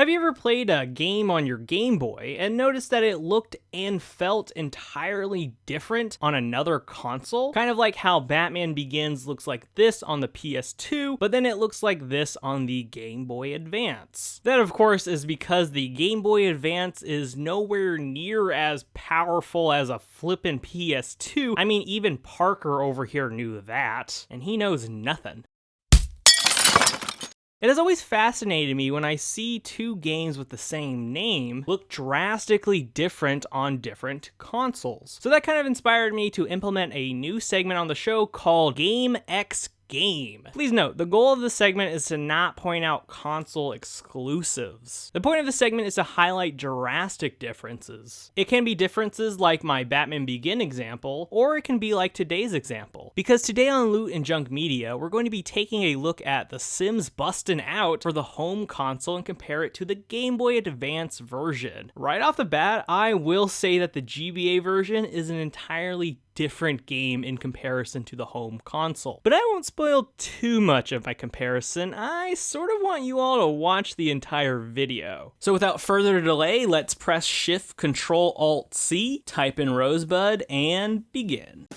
Have you ever played a game on your Game Boy and noticed that it looked and felt entirely different on another console? Kind of like how Batman Begins looks like this on the PS2, but then it looks like this on the Game Boy Advance. That, of course, is because the Game Boy Advance is nowhere near as powerful as a flippin' PS2. I mean, even Parker over here knew that, and he knows nothing. It has always fascinated me when I see two games with the same name look drastically different on different consoles. So that kind of inspired me to implement a new segment on the show called Game X Game. Please note, the goal of this segment is to not point out console exclusives. The point of the segment is to highlight drastic differences. It can be differences like my Batman Begin example, or it can be like today's example. Because today on Loot and Junk Media, we're going to be taking a look at the Sims Bustin Out for the home console and compare it to the Game Boy Advance version. Right off the bat, I will say that the GBA version is an entirely different game in comparison to the home console. But I won't spoil too much of my comparison. I sort of want you all to watch the entire video. So without further delay, let's press Shift Control Alt C, type in Rosebud, and begin.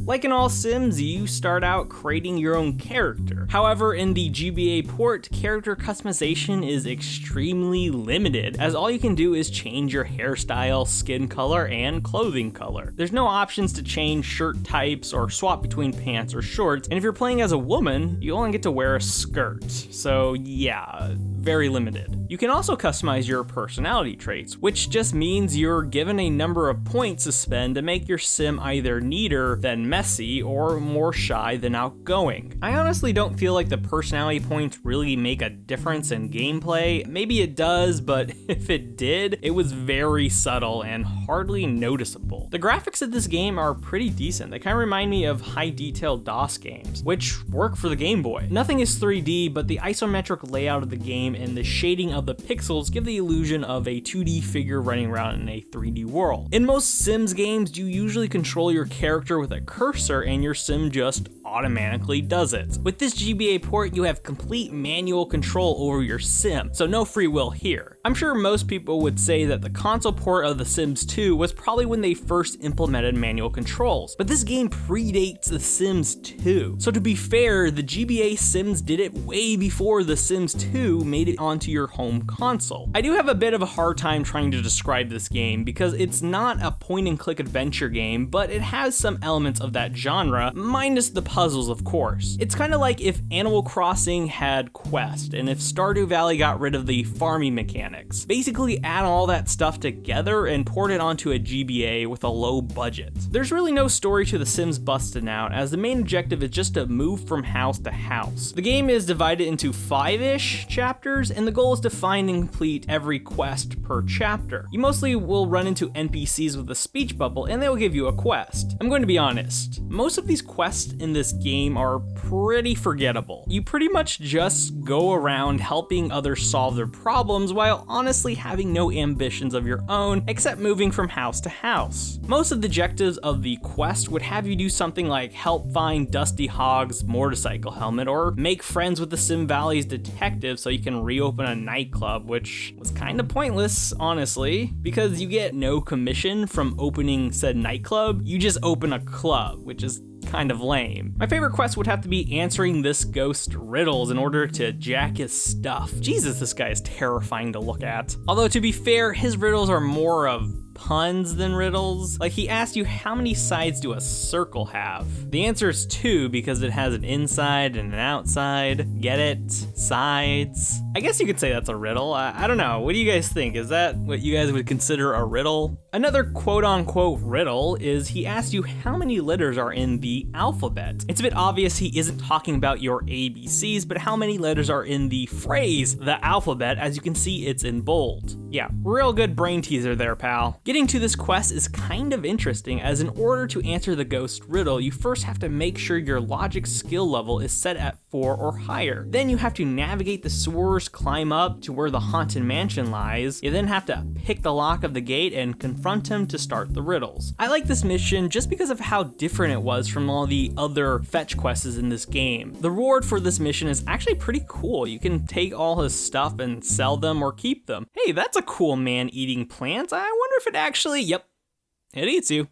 Like in all Sims, you start out creating your own character. However, in the GBA port, character customization is extremely limited, as all you can do is change your hairstyle, skin color, and clothing color. There's no options to change shirt types or swap between pants or shorts, and if you're playing as a woman, you only get to wear a skirt. So yeah, very limited. You can also customize your personality traits, which just means you're given a number of points to spend to make your sim either neater than messy or more shy than outgoing. I honestly don't feel like the personality points really make a difference in gameplay. Maybe it does, but if it did, it was very subtle and hardly noticeable. The graphics of this game are pretty decent. They kind of remind me of high detail DOS games, which work for the Game Boy. Nothing is 3D, but the isometric layout of the game and the shading of the pixels give the illusion of a 2D figure running around in a 3D world. In most Sims games, you usually control your character with a cursor and your sim just automatically does it. With this GBA port, you have complete manual control over your sim, so no free will here. I'm sure most people would say that the console port of The Sims 2 was probably when they first implemented manual controls, but this game predates The Sims 2. So to be fair, the GBA Sims did it way before The Sims 2 made it onto your home console. I do have a bit of a hard time trying to describe this game because it's not a point and click adventure game, but it has some elements of that genre, minus the puzzles, of course. It's kind of like if Animal Crossing had Quest, and if Stardew Valley got rid of the farming mechanics. Basically add all that stuff together and port it onto a GBA with a low budget. There's really no story to The Sims Bustin' Out, as the main objective is just to move from house to house. The game is divided into 5-ish chapters, and the goal is to find and complete every quest per chapter. You mostly will run into NPCs with a speech bubble, and they'll give you a quest. I'm going to be honest, most of these quests in this game are pretty forgettable. You pretty much just go around helping others solve their problems while honestly having no ambitions of your own except moving from house to house. Most of the objectives of the quest would have you do something like help find Dusty Hogg's motorcycle helmet or make friends with the Sim Valley's detective so you can reopen a nightclub, which was kind of pointless, honestly, because you get no commission from opening said nightclub. You just open a club, which is kind of lame. My favorite quest would have to be answering this ghost riddles in order to jack his stuff. Jesus, this guy is terrifying to look at. Although to be fair, his riddles are more of puns than riddles. Like, he asked you, how many sides do a circle have? The answer is 2 because it has an inside and an outside. Get it? Sides. I guess you could say that's a riddle. I don't know. What do you guys think? Is that what you guys would consider a riddle? Another quote-unquote riddle is he asked you how many letters are in the alphabet. It's a bit obvious he isn't talking about your ABCs, but how many letters are in the phrase, the alphabet. As you can see, it's in bold. Yeah, real good brain teaser there, pal. Getting to this quest is kind of interesting, as in order to answer the ghost riddle, you first have to make sure your logic skill level is set at 4 or higher. Then you have to navigate the sewers, climb up to where the haunted mansion lies. You then have to pick the lock of the gate and confront him to start the riddles. I like this mission just because of how different it was from all the other fetch quests in this game. The reward for this mission is actually pretty cool. You can take all his stuff and sell them or keep them. Hey, that's a cool man eating plants. I wonder if it actually, yep, it eats you.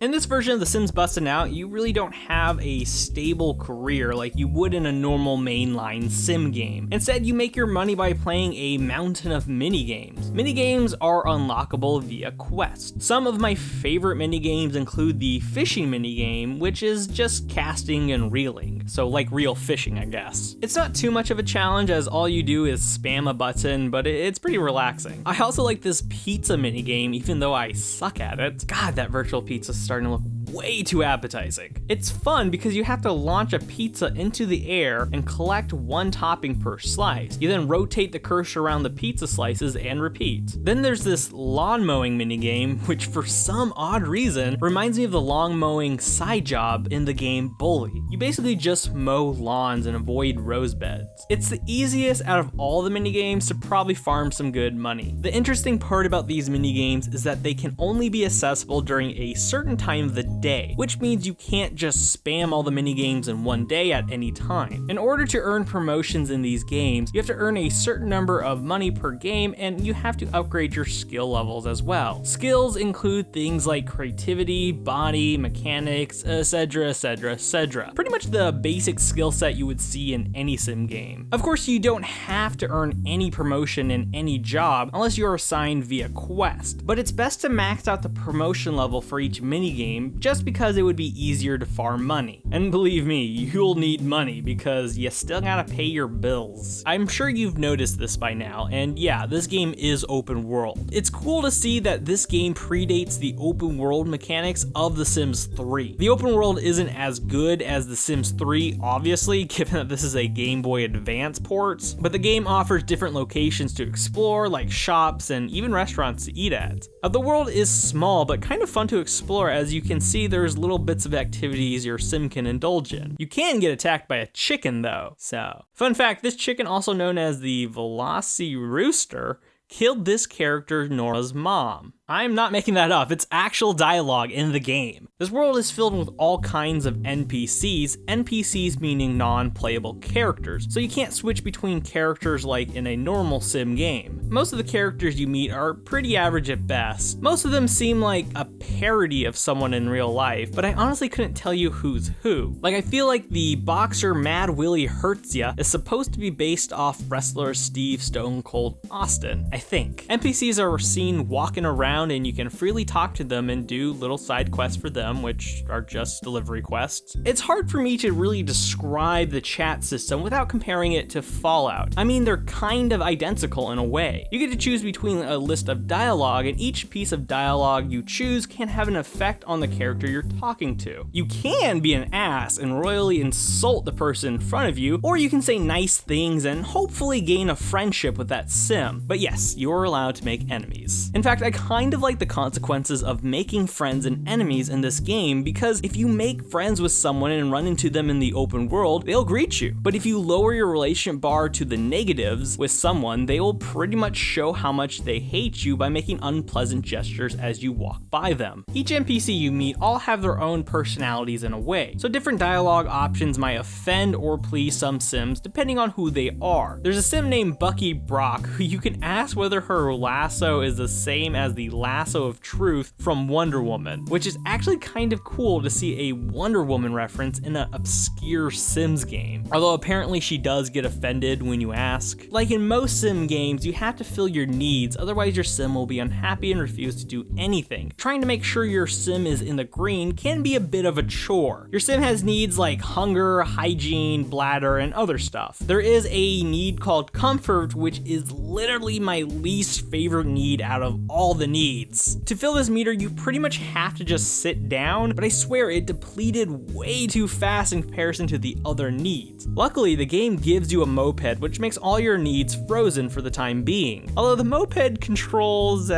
In this version of The Sims Bustin' Out, you really don't have a stable career like you would in a normal mainline sim game. Instead, you make your money by playing a mountain of minigames. Minigames are unlockable via quests. Some of my favorite minigames include the fishing minigame, which is just casting and reeling. So like real fishing, I guess. It's not too much of a challenge, as all you do is spam a button, but it's pretty relaxing. I also like this pizza minigame, even though I suck at it. God, that virtual pizza starting to look way too appetizing. It's fun because you have to launch a pizza into the air and collect one topping per slice. You then rotate the cursor around the pizza slices and repeat. Then there's this lawn mowing minigame, which for some odd reason reminds me of the lawn mowing side job in the game Bully. You basically just mow lawns and avoid rose beds. It's the easiest out of all the minigames to probably farm some good money. The interesting part about these minigames is that they can only be accessible during a certain time of the day, which means you can't just spam all the minigames in one day at any time. In order to earn promotions in these games, you have to earn a certain number of money per game, and you have to upgrade your skill levels as well. Skills include things like creativity, body, mechanics, etc, etc, etc. Pretty much the basic skill set you would see in any sim game. Of course, you don't have to earn any promotion in any job unless you're assigned via quest, but it's best to max out the promotion level for each minigame just because it would be easier to farm money. And believe me, you'll need money because you still gotta pay your bills. I'm sure you've noticed this by now, and yeah, this game is open world. It's cool to see that this game predates the open world mechanics of The Sims 3. The open world isn't as good as The Sims 3, obviously, given that this is a Game Boy Advance port, but the game offers different locations to explore, like shops and even restaurants to eat at. The world is small, but kind of fun to explore, as you can see there's little bits of activities your sim can indulge in. You can get attacked by a chicken though, so. Fun fact, this chicken, also known as the Velocirooster, killed this character Nora's mom. I'm not making that up, it's actual dialogue in the game. This world is filled with all kinds of NPCs, NPCs meaning non-playable characters, so you can't switch between characters like in a normal sim game. Most of the characters you meet are pretty average at best. Most of them seem like a parody of someone in real life, but I honestly couldn't tell you who's who. Like, I feel like the boxer Mad Willie Hertzia is supposed to be based off wrestler Steve Stone Cold Austin, I think. NPCs are seen walking around and you can freely talk to them and do little side quests for them, which are just delivery quests. It's hard for me to really describe the chat system without comparing it to Fallout. I mean, they're kind of identical in a way. You get to choose between a list of dialogue, and each piece of dialogue you choose can have an effect on the character you're talking to. You can be an ass and royally insult the person in front of you, or you can say nice things and hopefully gain a friendship with that sim. But yes, you're allowed to make enemies. In fact, I kind of like the consequences of making friends and enemies in this game, because if you make friends with someone and run into them in the open world, they'll greet you. But if you lower your relationship bar to the negatives with someone, they will pretty much show how much they hate you by making unpleasant gestures as you walk by them. Each NPC you meet all have their own personalities in a way, so different dialogue options might offend or please some sims depending on who they are. There's a sim named Bucky Brock who you can ask whether her lasso is the same as the lasso of truth from Wonder Woman, which is actually kind of cool to see a Wonder Woman reference in an obscure Sims game. Although apparently she does get offended when you ask. Like in most sim games, you have to fill your needs, otherwise your sim will be unhappy and refuse to do anything. Trying to make sure your sim is in the green can be a bit of a chore. Your sim has needs like hunger, hygiene, bladder, and other stuff. There is a need called comfort, which is literally my least favorite need out of all the needs. needs. To fill this meter, you pretty much have to just sit down, but I swear it depleted way too fast in comparison to the other needs. Luckily, the game gives you a moped, which makes all your needs frozen for the time being. Although the moped controls,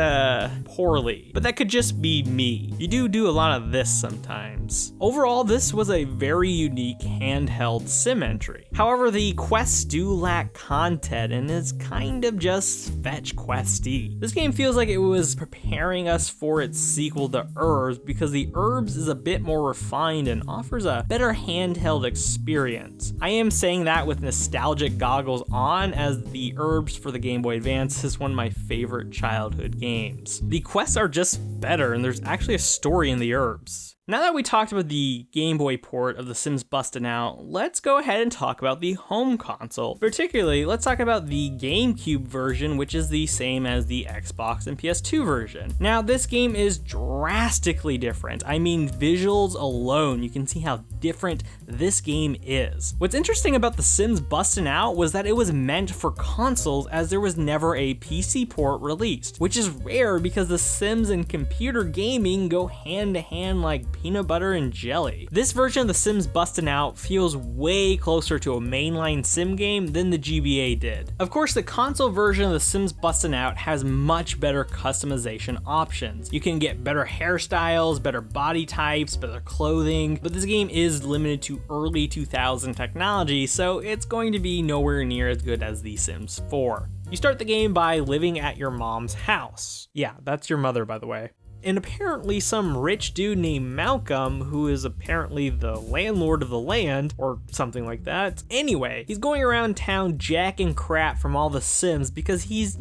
poorly, but that could just be me. You do a lot of this sometimes. Overall, this was a very unique handheld sim entry. However, the quests do lack content and is kind of just fetch questy. This game feels like it was preparing us for its sequel to Herbs because the Herbs is a bit more refined and offers a better handheld experience. I am saying that with nostalgic goggles on, as the Herbs for the Game Boy Advance is one of my favorite childhood games. The quests are just better and there's actually a story in the Herbs. Now that we talked about the Game Boy port of The Sims Bustin Out, let's go ahead and talk about the home console. Particularly, let's talk about the GameCube version, which is the same as the Xbox and PS2 version. Now, this game is drastically different. I mean, visuals alone, you can see how different this game is. What's interesting about The Sims Bustin Out was that it was meant for consoles, as there was never a PC port released, which is rare because The Sims and computer gaming go hand to hand like peanut butter and jelly. This version of The Sims Bustin Out feels way closer to a mainline sim game than the GBA did. Of course, the console version of The Sims Bustin Out has much better customization options. You can get better hairstyles, better body types, better clothing, but this game is limited to early 2000 technology, so it's going to be nowhere near as good as The Sims 4. You start the game by living at your mom's house. Yeah, that's your mother, by the way. And apparently some rich dude named Malcolm, who is apparently the landlord of the land, or something like that. Anyway, he's going around town jacking crap from all the Sims because he's,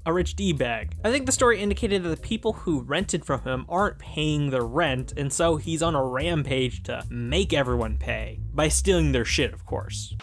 a rich D-bag. I think the story indicated that the people who rented from him aren't paying their rent, and so he's on a rampage to make everyone pay. By stealing their shit, of course.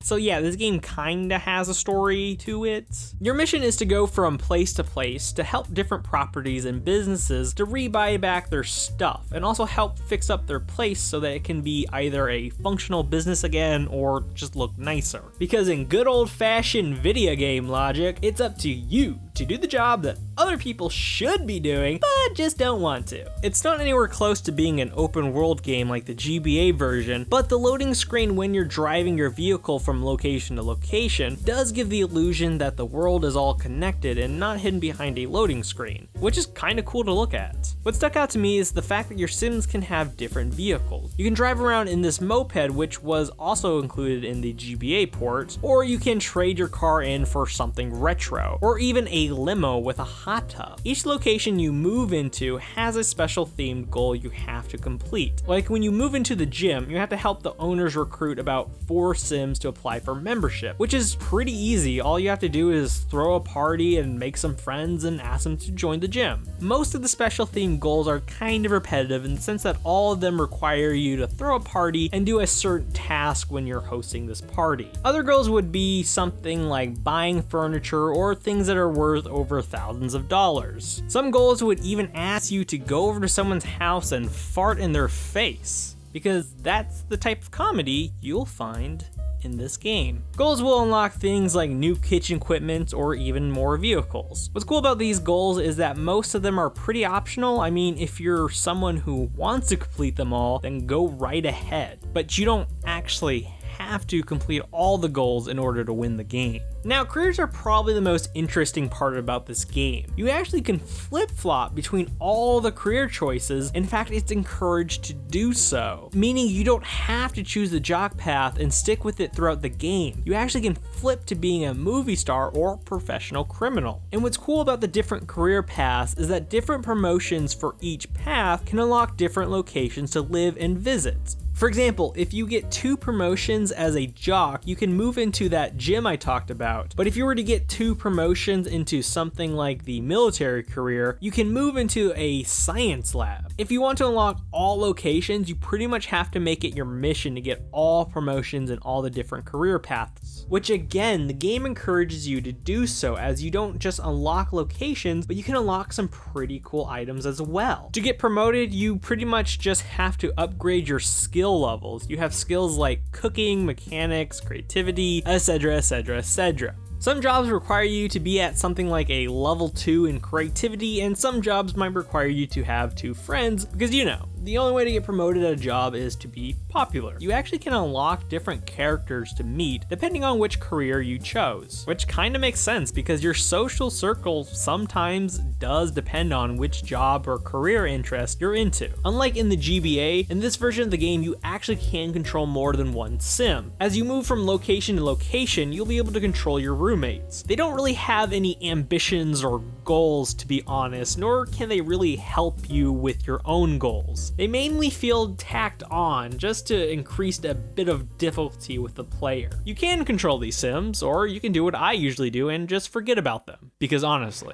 So yeah, this game kinda has a story to it. Your mission is to go from place to place to help different properties and businesses to re-buy back their stuff, and also help fix up their place so that it can be either a functional business again or just look nicer. Because in good old-fashioned video game logic, it's up to you to do the job that other people should be doing, but just don't want to. It's not anywhere close to being an open world game like the GBA version, but the loading screen when you're driving your vehicle from location to location does give the illusion that the world is all connected and not hidden behind a loading screen, which is kinda cool to look at. What stuck out to me is the fact that your Sims can have different vehicles. You can drive around in this moped, which was also included in the GBA port, or you can trade your car in for something retro, or even a limo with a hot tub. Each location you move into has a special themed goal you have to complete. Like when you move into the gym, you have to help the owners recruit about 4 Sims to apply for membership, which is pretty easy. All you have to do is throw a party and make some friends and ask them to join the gym. Most of the special themed goals are kind of repetitive in the sense that all of them require you to throw a party and do a certain task when you're hosting this party. Other goals would be something like buying furniture or things that are worth over thousands of dollars. Some goals would even ask you to go over to someone's house and fart in their face, because that's the type of comedy you'll find in this game. Goals will unlock things like new kitchen equipment or even more vehicles. What's cool about these goals is that most of them are pretty optional. I mean, if you're someone who wants to complete them all, then go right ahead. But you don't actually have to complete all the goals in order to win the game. Now, careers are probably the most interesting part about this game. You actually can flip-flop between all the career choices. In fact, it's encouraged to do so, meaning you don't have to choose the jock path and stick with it throughout the game. You actually can flip to being a movie star or professional criminal. And what's cool about the different career paths is that different promotions for each path can unlock different locations to live and visit. For example, if you get 2 promotions as a jock, you can move into that gym I talked about. But if you were to get 2 promotions into something like the military career, you can move into a science lab. If you want to unlock all locations, you pretty much have to make it your mission to get all promotions in all the different career paths. Which again, the game encourages you to do so, as you don't just unlock locations, but you can unlock some pretty cool items as well. To get promoted, you pretty much just have to upgrade your skill skill levels. You have skills like cooking, mechanics, creativity, etc, etc, etc. Some jobs require you to be at something like a level 2 in creativity, and some jobs might require you to have 2 friends, because you know, the only way to get promoted at a job is to be popular. You actually can unlock different characters to meet depending on which career you chose, which kind of makes sense because your social circle sometimes does depend on which job or career interest you're into. Unlike in the GBA, in this version of the game you actually can control more than one sim. As you move from location to location, you'll be able to control your roommates. They don't really have any ambitions or goals, to be honest, nor can they really help you with your own goals. They mainly feel tacked on just to increase a bit of difficulty with the player. You can control these sims, or you can do what I usually do and just forget about them, because honestly,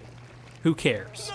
who cares?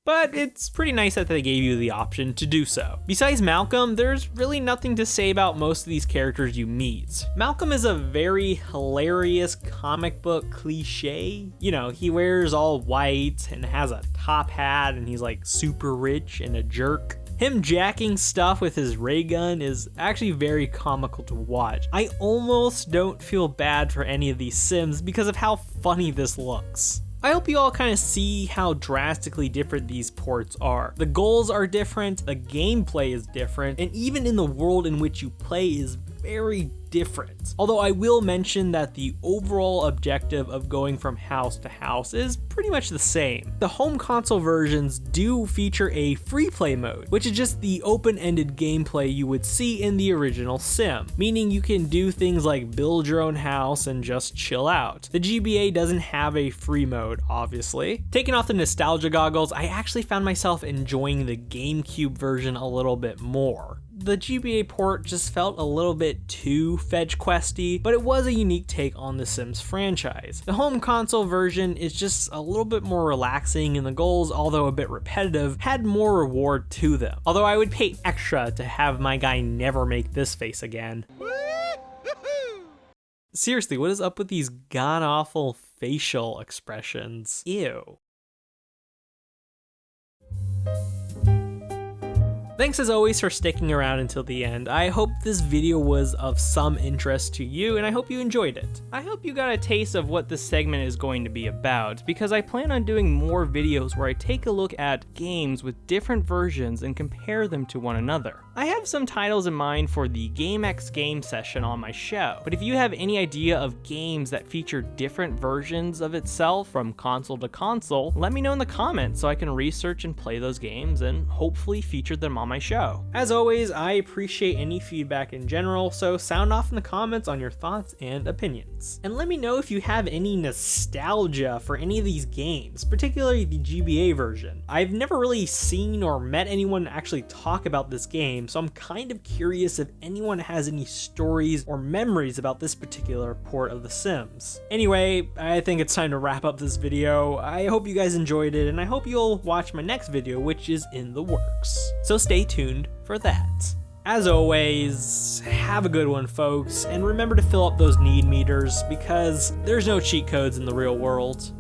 But it's pretty nice that they gave you the option to do so. Besides Malcolm, there's really nothing to say about most of these characters you meet. Malcolm is a very hilarious comic book cliche. You know, he wears all white and has a top hat and he's like super rich and a jerk. Him jacking stuff with his ray gun is actually very comical to watch. I almost don't feel bad for any of these sims because of how funny this looks. I hope you all kind of see how drastically different these ports are. The goals are different, the gameplay is different, and even in the world in which you play is very different. Although I will mention that the overall objective of going from house to house is pretty much the same. The home console versions do feature a free play mode, which is just the open-ended gameplay you would see in the original Sim, meaning you can do things like build your own house and just chill out. The GBA doesn't have a free mode, obviously. Taking off the nostalgia goggles, I actually found myself enjoying the GameCube version a little bit more. The GBA port just felt a little bit too fetch questy, but it was a unique take on the Sims franchise. The home console version is just a little bit more relaxing, and the goals, although a bit repetitive, had more reward to them. Although I would pay extra to have my guy never make this face again. Seriously, what is up with these god-awful facial expressions? Ew. Thanks as always for sticking around until the end. I hope this video was of some interest to you, and I hope you enjoyed it. I hope you got a taste of what this segment is going to be about, because I plan on doing more videos where I take a look at games with different versions and compare them to one another. I have some titles in mind for the GameX Game session on my show, but if you have any idea of games that feature different versions of itself from console to console, let me know in the comments so I can research and play those games and hopefully feature them on my show. As always, I appreciate any feedback in general, so sound off in the comments on your thoughts and opinions. And let me know if you have any nostalgia for any of these games, particularly the GBA version. I've never really seen or met anyone actually talk about this game, so I'm kind of curious if anyone has any stories or memories about this particular port of The Sims. Anyway, I think it's time to wrap up this video. I hope you guys enjoyed it, and I hope you'll watch my next video, which is in the works. So stay tuned for that. As always, have a good one, folks, and remember to fill up those need meters, because there's no cheat codes in the real world.